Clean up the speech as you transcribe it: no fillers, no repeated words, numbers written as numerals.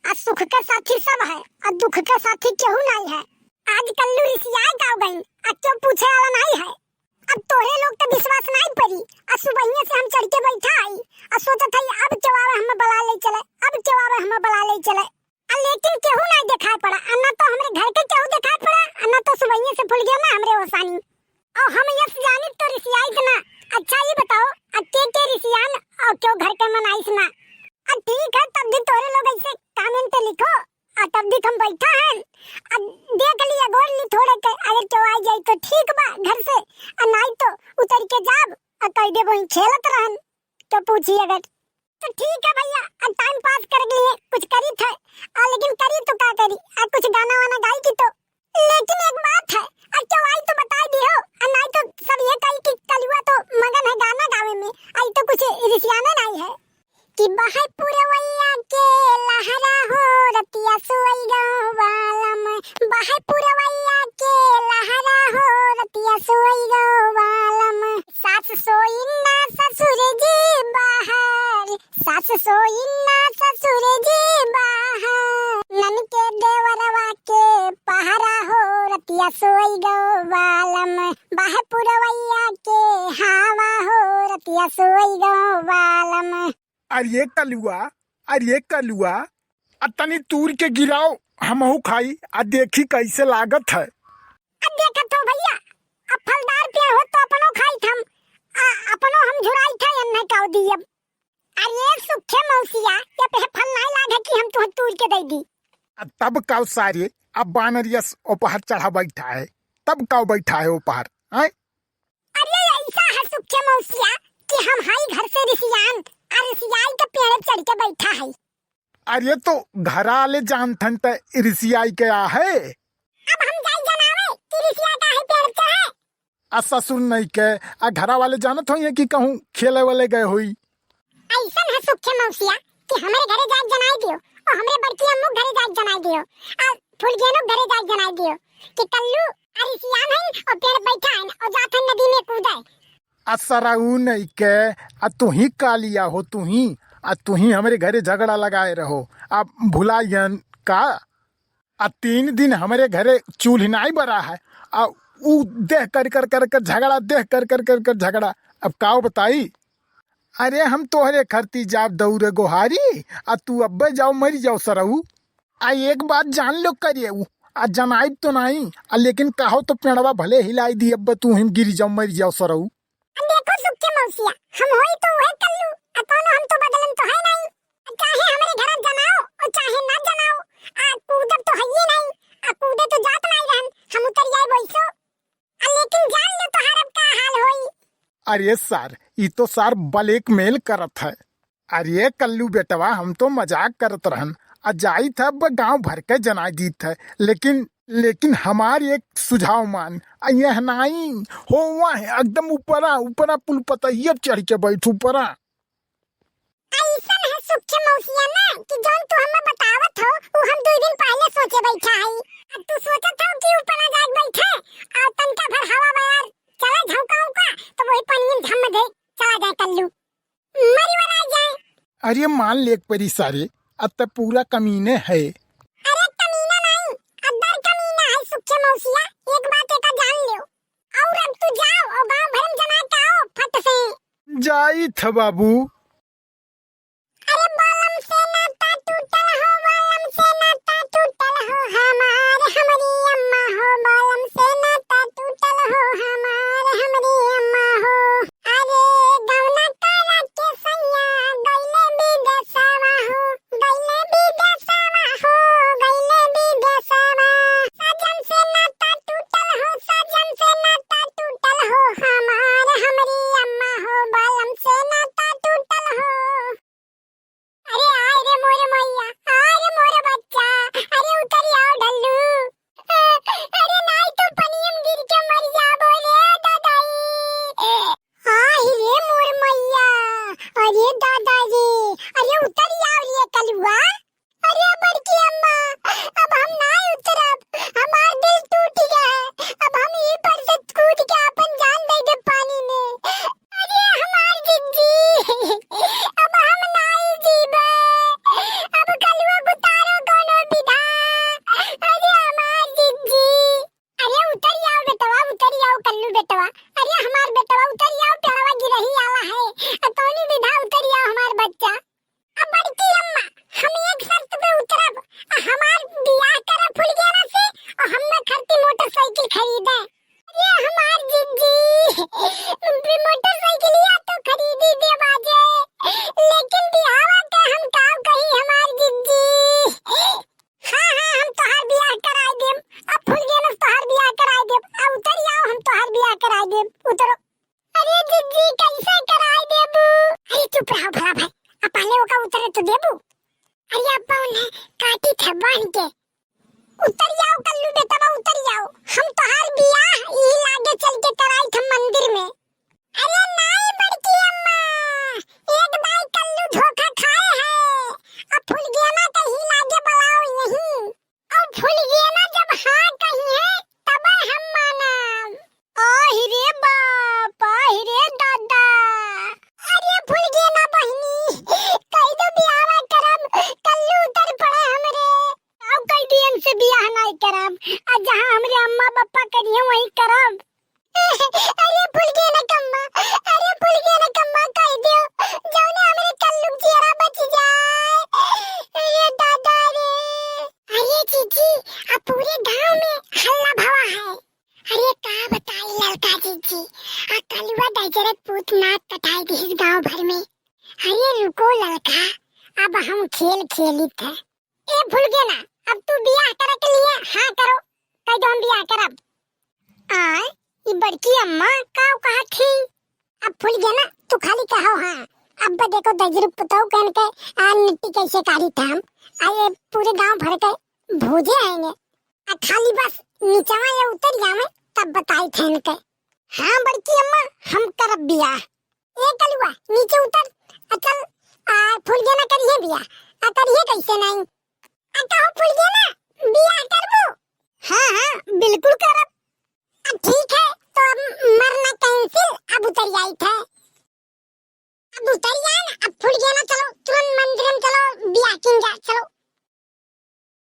आज सुख का साथी सब है और दुख का साथी केहू नहीं है। आज कल्लू रिसियाए गाँव गई आज क्यों पूछे वाला नहीं है। अब तोरे लोग तो विश्वास नहीं पड़ी। आज सुबह से हम चढ़ के बैठा आई और सोचा था अब चौआवे हमें बुला ले चले, अब चौआवे हमें बुला ले चले। लेकिन केहू नहीं दिखाई पड़ा। अन्ना तो हमारे घर के केहू दिखाई पड़ा, अन्ना तो सुबह से भूल गया ना हमरे ओसानी। और हम यस जानी तो रिसियाई ना। अच्छा ये बताओ के रिसियान और क्यों घर के मनाइस ना। ठीक है तब भी तोरे लोग ऐसे कमेंट पे लिखो और तब भी हम बैठा है। अब देख लिया गोल नहीं थोड़े के अगर क्यों आ जाए तो ठीक बा घर से और नहीं तो उतर के जाब और कह दे वहीं खेलत रहन तो पूछी अगर तो ठीक है भैया। अब टाइम पास कर लिए कुछ करी थे लेकिन करी तो क्या करी कुछ गाना वाना गाई की तो। लेकिन एक बात है क्यों आई तो बता दियो और नहीं तो सब ये कही कि कलुआ तो मगन है गाना गावे में आई तो कुछ रिसियाना नहीं है कि बाहर पुरवैया के लहरा हो रतिया सोई गाँव वाला में। बाहर पुरवैया के लहरा हो रतिया सोई गाँव वाला में। सास सोई ना ससुर जी बाहर, सास सोई ना ससुर जी बाहर। नन के देवरवा के पहरा हो रतिया सोई गाँव वाला में। बाहर पुरवैया के हवा हो रतिया सोई गाँव वाला में। अरे कलुआ तनी तूर के गिराओ हमहू खाई देखी कैसे लागत है। देखत हो भैया अब फलदार पेड़ हो तो अपनो खाई थम अपनो हम झुराई थे अन्ने काव दी। अब अरे सुखे मौसिया ये पे फल नहीं लागे कि हम तुह तूर के दे दी। तब काव सारे अब बानरियस उपहार चढ़ा बैठा है तब काव बैठा है उपहार है। अरे ऐसा है सुखे मौसिया कि हम हाई घर से रिसियान रिसियाई के पेड़ चढ़ के बैठा है। अरे तो घर आले जानथन त रिसियाई के आ है। अब हम जाई जनावे कि रिसिया का है पेड़ पे है। ससुर नहीं के घरा वाले जानत हो कि कहूँ खेले वाले गए हुई। ऐसा है सुखे मौसिया कि हमारे घरे जाए जनाई दियो और हमारे बड़की अम्मू घरे जाए जनाई दियो और फुलगेनो घरे जाए जनाई दियो कि कल्लू रिसियान है और पेड़ बैठा है और जाथन नदी में कूदा है। असराऊ नहीं के तू ही कालिया हो तू ही हमारे घरे झगड़ा लगाए रहो। अब भुलायन का 3 दिन हमारे घरे चूल्ही नहीं बरा है ऊ देख कर झगड़ा देख कर झगड़ा। अब काओ बताई। अरे हम तोहरे खरती जाब दौरे गोहारी तू अब्बे जाओ मरी जाओ सरऊ। एक बात जान लो करिए जनाई तो नहीं लेकिन कहो तो पेड़वा भले हिलाई दी अब्बे तू हिम गिरी जाओ मरी जाओ सरऊ। देखो सुखे मौसिया हम होई तो वह कल्लू कोनो हम तो बदलन तो है नहीं। चाहे हमारे घर जनाओ और चाहे ना जनाओ कूदब तो है ही नहीं कूदे तो जात नहीं रहन हम उतर जाए वैसो। लेकिन जान लो तो हरब का हाल होई। अरे सर ये तो सर ब्लैक मेल करत है। अरे कल्लू बेटवा हम तो मजाक करत रहन जाई था गांव भर के जनाई दी था लेकिन हमारी एक सुझाव मान यह नहीं हो वहाँ एकदम ऊपरा पुल पता ये चढ़ के बैठू ऊपरा। ऐसा है सुखे मौसिया ना कि जोन तू हमें बतावत हो वो हम 2 दिन पहले सोचे बैठा है। तू सोचत हो कि ऊपर जाके बैठे और तनका भर हवा बयार चला झोंकाऊ का तो वही पानी में झम दे चला जाए कल्लू मरी वरा जाए। अरे मान ले परी सारे अब तक पूरा कमीने है। अरे कमीना नहीं अदर कमीना है सुखे मौसिया। एक बात का जान लियो और अब तू जाओ और गांव भर में जना के आओ फट से। जाई था बाबू। अरे बालम से नाता टूटल हो बालम से नाता टूटल हो हमारे हमरी अम्मा हो बालम से नाता टूटल हो हमारे हमरी अम्मा हो। अरे गौना करा के सैया गइले विदेशवा हो गइले विदेशवा हो गइले विदेशवा। सजन से नाता टूटल हो सजन से नाता टूटल हो हमारे हमरी अम्मा हो बालम से नाता टूटल अरे अब्बा उन्हें काटी था बांध के। उतर जाओ कल्लू बेटा, उतर जाओ। हम तोहार बियाह ई लागे चल के कराई थ मंदिर में। अरे नहीं बड़की अम्मा, एक बार कल्लू धोखा खाए है। अब भूल गया ना कहीं लागे बुलाओ नहीं। अब भूल गया ना जब हाँ कही है तब हम मानब। आहि रे बाप, आहि रे दादा। अरे भूल गया ना बहनी, कई दो बियाह करब, कल्लू उतर पड़े हमरे। अब कई दिन से बियाह नहीं करब, आ जहां हमरे अम्मा पापा करिए वहीं करब। अरे भूल गया ना कम्मा, अरे भूल गया ना कम्मा, कह दियो जौने हमरे कल्लू चेहरा बच जाए। अरे दादा रे। अरे जीजी, अब पूरे गांव में हल्ला भवा है। अरे का बताई लड़का जीजी, आ कलुआ दजरत पूत नाक कटाई दी गांव भर में। अरे रुको लड़का, अब हम खेल खेली थे। ए भूल गया ना, अब तू बियाह करे के लिए हाँ करो, कह दो हम बियाह करब। आय ये बड़की अम्मा का कहा थी। अब भूल गया ना, तू खाली कहो हाँ। अब देखो दजरत पुताऊ कहन के आ मिट्टी कैसे काढ़ी था हम। आये पूरे गांव भर के भूजे आएंगे। आ खाली बस नीचवा या उतर जावे तब बताई थे इनके। हाँ बड़की अम्मा, हम करब बियाह। ए कलुआ नीचे उतर, चल फूल गया ना करिए बियाह। करिए कैसे नहीं, कहो फूल गया ना बियाह करबो। हाँ हाँ बिल्कुल करब। ठीक है तो अब मरना कैंसिल, अब उतर जाई थे। अब उतर जाए ना, अब फूल गया ना, चलो तुरंत मंदिर में चलो बियाह किन जा चलो।